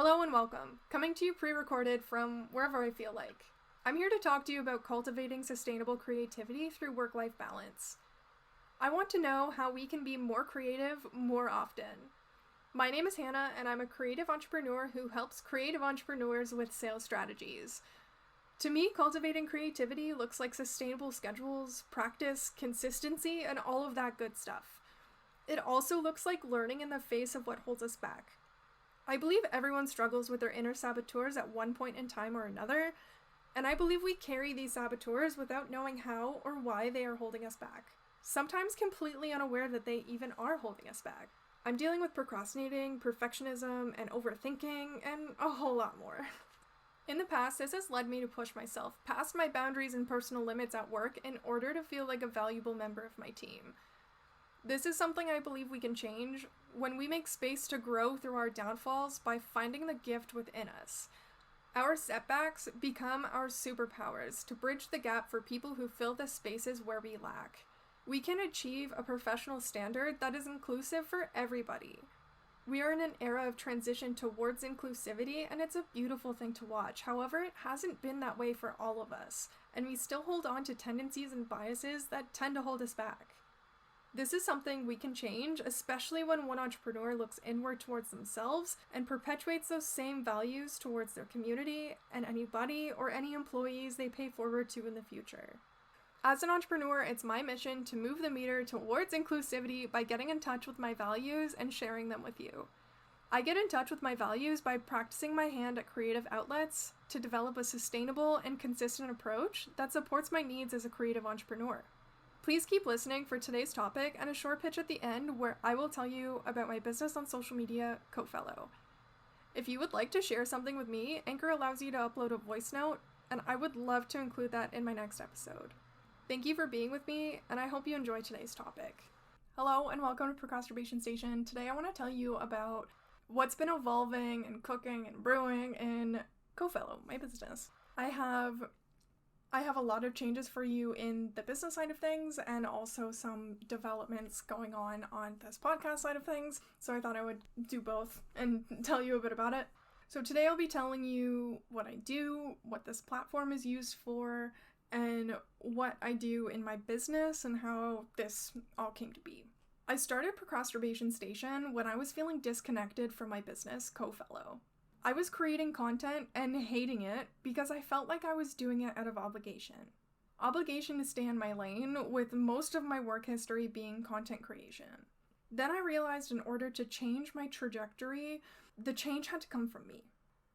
Hello and welcome, coming to you pre-recorded from wherever I feel like. I'm here to talk to you about cultivating sustainable creativity through work-life balance. I want to know how we can be more creative more often. My name is Hannah, and I'm a creative entrepreneur who helps creative entrepreneurs with sales strategies. To me, cultivating creativity looks like sustainable schedules, practice, consistency, and all of that good stuff. It also looks like learning in the face of what holds us back. I believe everyone struggles with their inner saboteurs at one point in time or another, and I believe we carry these saboteurs without knowing how or why they are holding us back, sometimes completely unaware that they even are holding us back. I'm dealing with procrastinating, perfectionism, and overthinking, and a whole lot more. In the past, this has led me to push myself past my boundaries and personal limits at work in order to feel like a valuable member of my team. This is something I believe we can change when we make space to grow through our downfalls by finding the gift within us. Our setbacks become our superpowers to bridge the gap for people who fill the spaces where we lack. We can achieve a professional standard that is inclusive for everybody. We are in an era of transition towards inclusivity, and it's a beautiful thing to watch. However, it hasn't been that way for all of us, and we still hold on to tendencies and biases that tend to hold us back. This is something we can change, especially when one entrepreneur looks inward towards themselves and perpetuates those same values towards their community and anybody or any employees they pay forward to in the future. As an entrepreneur, it's my mission to move the meter towards inclusivity by getting in touch with my values and sharing them with you. I get in touch with my values by practicing my hand at creative outlets to develop a sustainable and consistent approach that supports my needs as a creative entrepreneur. Please keep listening for today's topic and a short pitch at the end where I will tell you about my business on social media, Cofellow. If you would like to share something with me, Anchor allows you to upload a voice note, and I would love to include that in my next episode. Thank you for being with me, and I hope you enjoy today's topic. Hello and welcome to Procrasturbation Station. Today I want to tell you about what's been evolving and cooking and brewing in Cofellow, my business. I have a lot of changes for you in the business side of things and also some developments going on this podcast side of things. So I thought I would do both and tell you a bit about it. So today I'll be telling you what I do, what this platform is used for, and what I do in my business and how this all came to be. I started Procrasturbation Station when I was feeling disconnected from my business, Cofellow. I was creating content and hating it because I felt like I was doing it out of obligation. Obligation to stay in my lane, with most of my work history being content creation. Then I realized in order to change my trajectory, the change had to come from me.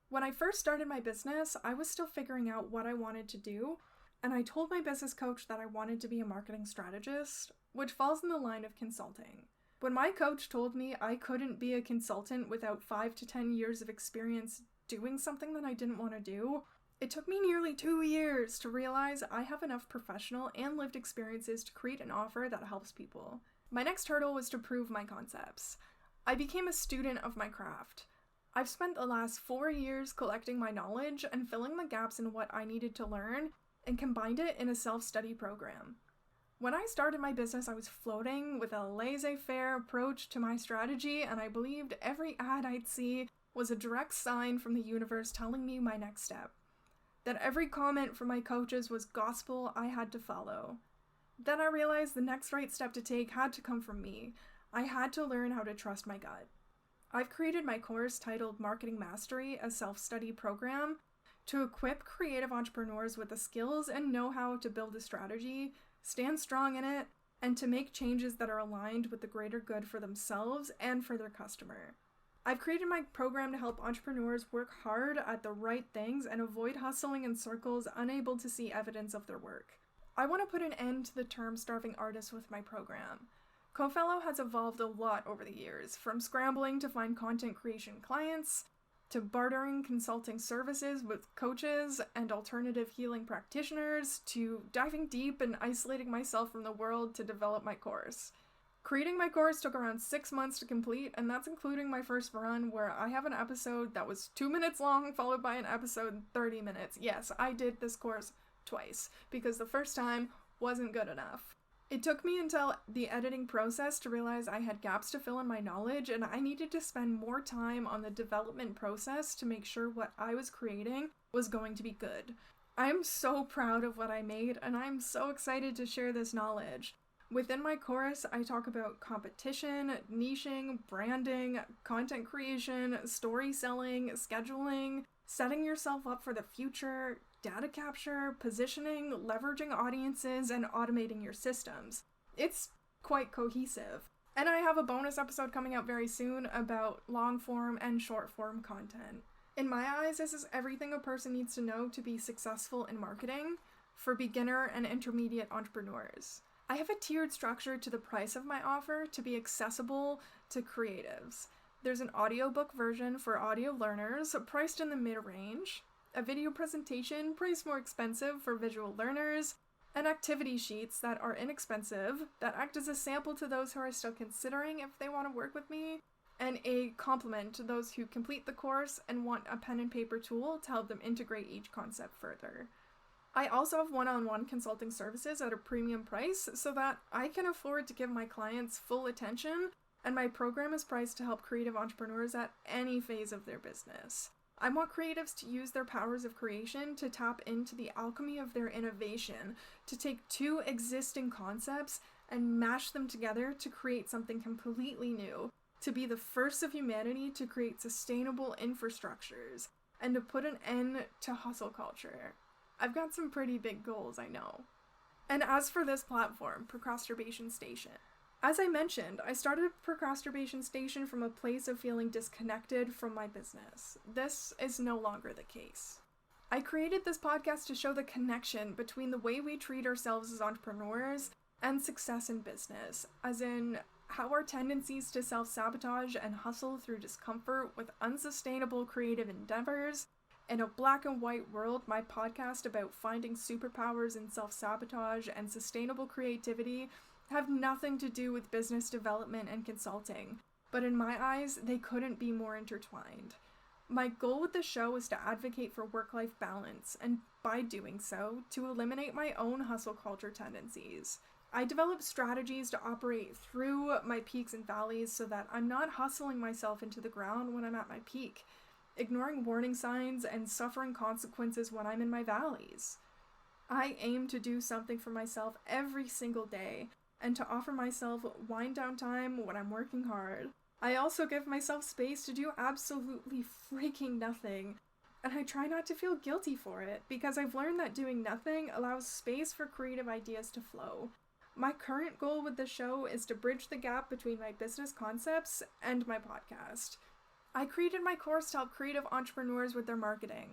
When I first started my business, I was still figuring out what I wanted to do, and I told my business coach that I wanted to be a marketing strategist, which falls in the line of consulting. When my coach told me I couldn't be a consultant without 5 to 10 years of experience doing something that I didn't want to do, it took me nearly 2 years to realize I have enough professional and lived experiences to create an offer that helps people. My next hurdle was to prove my concepts. I became a student of my craft. I've spent the last 4 years collecting my knowledge and filling the gaps in what I needed to learn and combined it in a self-study program. When I started my business, I was floating with a laissez-faire approach to my strategy, and I believed every ad I'd see was a direct sign from the universe telling me my next step. That every comment from my coaches was gospel I had to follow. Then I realized the next right step to take had to come from me. I had to learn how to trust my gut. I've created my course titled Marketing Mastery, a self-study program, to equip creative entrepreneurs with the skills and know-how to build a strategy, stand strong in it, and to make changes that are aligned with the greater good for themselves and for their customer. I've created my program to help entrepreneurs work hard at the right things and avoid hustling in circles unable to see evidence of their work. I want to put an end to the term starving artist with my program. Cofellow has evolved a lot over the years, from scrambling to find content creation clients, to bartering consulting services with coaches and alternative healing practitioners, to diving deep and isolating myself from the world to develop my course. Creating my course took around 6 months to complete, and that's including my first run where I have an episode that was 2 minutes long followed by an episode 30 minutes. Yes, I did this course twice because the first time wasn't good enough. It took me until the editing process to realize I had gaps to fill in my knowledge, and I needed to spend more time on the development process to make sure what I was creating was going to be good. I'm so proud of what I made, and I'm so excited to share this knowledge. Within my course, I talk about competition, niching, branding, content creation, story selling, scheduling, setting yourself up for the future, data capture, positioning, leveraging audiences, and automating your systems. It's quite cohesive. And I have a bonus episode coming out very soon about long form and short form content. In my eyes, this is everything a person needs to know to be successful in marketing for beginner and intermediate entrepreneurs. I have a tiered structure to the price of my offer to be accessible to creatives. There's an audiobook version for audio learners, priced in the mid-range, a video presentation priced more expensive for visual learners, and activity sheets that are inexpensive, that act as a sample to those who are still considering if they want to work with me, and a complement to those who complete the course and want a pen and paper tool to help them integrate each concept further. I also have one-on-one consulting services at a premium price so that I can afford to give my clients full attention, and my program is priced to help creative entrepreneurs at any phase of their business. I want creatives to use their powers of creation to tap into the alchemy of their innovation, to take two existing concepts and mash them together to create something completely new, to be the first of humanity to create sustainable infrastructures, and to put an end to hustle culture. I've got some pretty big goals, I know. And as for this platform, Procrasturbation Station, as I mentioned, I started Procrasturbation Station from a place of feeling disconnected from my business. This is no longer the case. I created this podcast to show the connection between the way we treat ourselves as entrepreneurs and success in business, as in how our tendencies to self-sabotage and hustle through discomfort with unsustainable creative endeavors. In a black and white world, my podcast about finding superpowers in self-sabotage and sustainable creativity have nothing to do with business development and consulting, but in my eyes, they couldn't be more intertwined. My goal with the show is to advocate for work-life balance, and by doing so, to eliminate my own hustle culture tendencies. I develop strategies to operate through my peaks and valleys so that I'm not hustling myself into the ground when I'm at my peak, ignoring warning signs and suffering consequences when I'm in my valleys. I aim to do something for myself every single day, and to offer myself wind down time when I'm working hard. I also give myself space to do absolutely freaking nothing, and I try not to feel guilty for it, because I've learned that doing nothing allows space for creative ideas to flow. My current goal with the show is to bridge the gap between my business concepts and my podcast. I created my course to help creative entrepreneurs with their marketing,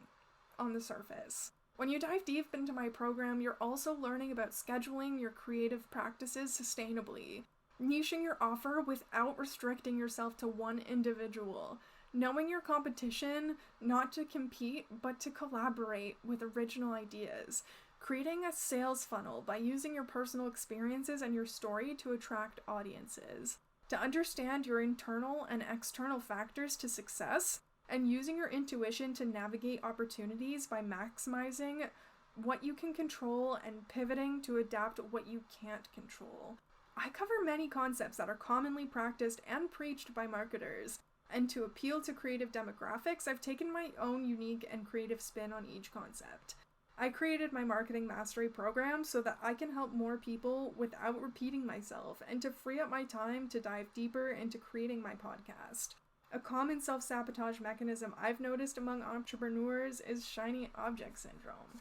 on the surface. When you dive deep into my program, you're also learning about scheduling your creative practices sustainably, niching your offer without restricting yourself to one individual, knowing your competition, not to compete, but to collaborate with original ideas, creating a sales funnel by using your personal experiences and your story to attract audiences, to understand your internal and external factors to success, and using your intuition to navigate opportunities by maximizing what you can control and pivoting to adapt what you can't control. I cover many concepts that are commonly practiced and preached by marketers, and to appeal to creative demographics, I've taken my own unique and creative spin on each concept. I created my marketing mastery program so that I can help more people without repeating myself, and to free up my time to dive deeper into creating my podcast. A common self-sabotage mechanism I've noticed among entrepreneurs is shiny object syndrome.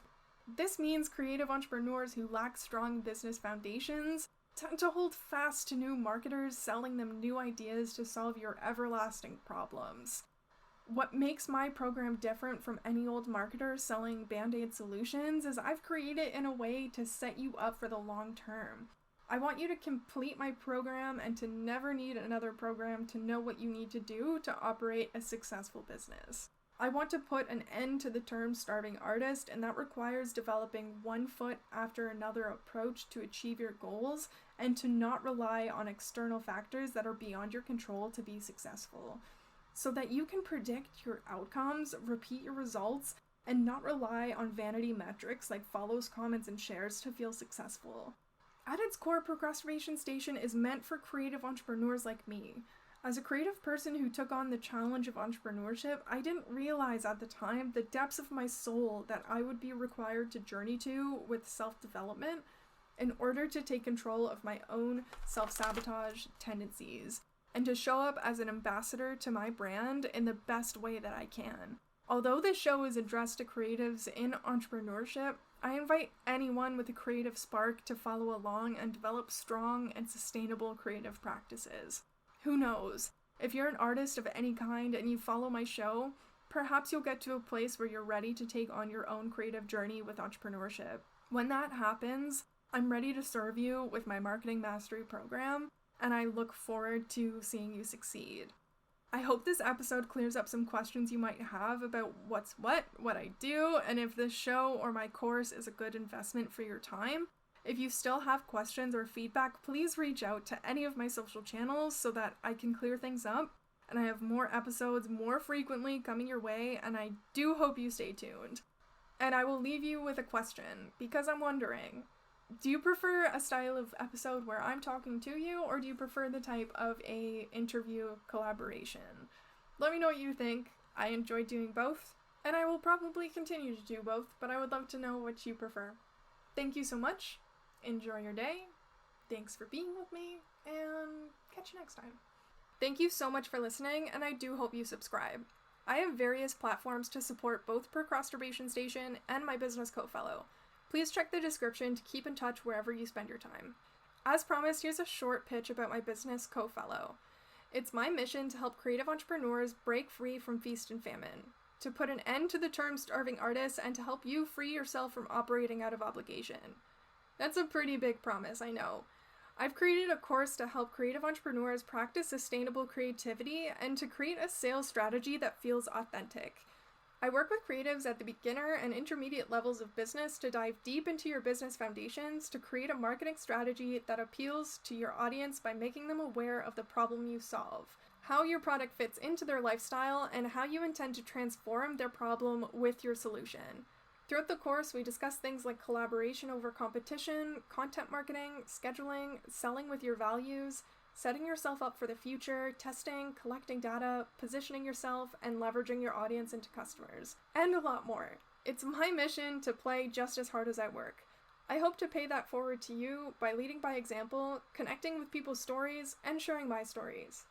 This means creative entrepreneurs who lack strong business foundations tend to hold fast to new marketers selling them new ideas to solve your everlasting problems. What makes my program different from any old marketer selling band-aid solutions is I've created it in a way to set you up for the long term. I want you to complete my program and to never need another program to know what you need to do to operate a successful business. I want to put an end to the term starving artist, and that requires developing one foot after another approach to achieve your goals and to not rely on external factors that are beyond your control to be successful, so that you can predict your outcomes, repeat your results, and not rely on vanity metrics like follows, comments, and shares to feel successful. At its core, Procrasturbation Station is meant for creative entrepreneurs like me. As a creative person who took on the challenge of entrepreneurship, I didn't realize at the time the depths of my soul that I would be required to journey to with self-development in order to take control of my own self-sabotage tendencies and to show up as an ambassador to my brand in the best way that I can. Although this show is addressed to creatives in entrepreneurship, I invite anyone with a creative spark to follow along and develop strong and sustainable creative practices. Who knows? If you're an artist of any kind and you follow my show, perhaps you'll get to a place where you're ready to take on your own creative journey with entrepreneurship. When that happens, I'm ready to serve you with my marketing mastery program, and I look forward to seeing you succeed. I hope this episode clears up some questions you might have about what I do, and if this show or my course is a good investment for your time. If you still have questions or feedback, please reach out to any of my social channels so that I can clear things up, and I have more episodes more frequently coming your way, and I do hope you stay tuned. And I will leave you with a question, because I'm wondering, do you prefer a style of episode where I'm talking to you, or do you prefer the type of a interview collaboration? Let me know what you think. I enjoy doing both, and I will probably continue to do both, but I would love to know what you prefer. Thank you so much. Enjoy your day. Thanks for being with me, and catch you next time. Thank you so much for listening, and I do hope you subscribe. I have various platforms to support both Procrasturbation Station and my business Cofellow. Please check the description to keep in touch wherever you spend your time. As promised, here's a short pitch about my business Cofellow. It's my mission to help creative entrepreneurs break free from feast and famine, to put an end to the term starving artists, and to help you free yourself from operating out of obligation. That's a pretty big promise, I know. I've created a course to help creative entrepreneurs practice sustainable creativity and to create a sales strategy that feels authentic. I work with creatives at the beginner and intermediate levels of business to dive deep into your business foundations to create a marketing strategy that appeals to your audience by making them aware of the problem you solve, how your product fits into their lifestyle, and how you intend to transform their problem with your solution. Throughout the course, we discuss things like collaboration over competition, content marketing, scheduling, selling with your values, setting yourself up for the future, testing, collecting data, positioning yourself, and leveraging your audience into customers, and a lot more. It's my mission to play just as hard as I work. I hope to pay that forward to you by leading by example, connecting with people's stories, and sharing my stories.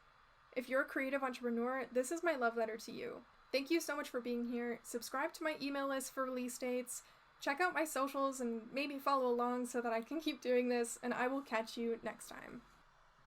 If you're a creative entrepreneur, this is my love letter to you. Thank you so much for being here. Subscribe to my email list for release dates. Check out my socials and maybe follow along so that I can keep doing this, and I will catch you next time.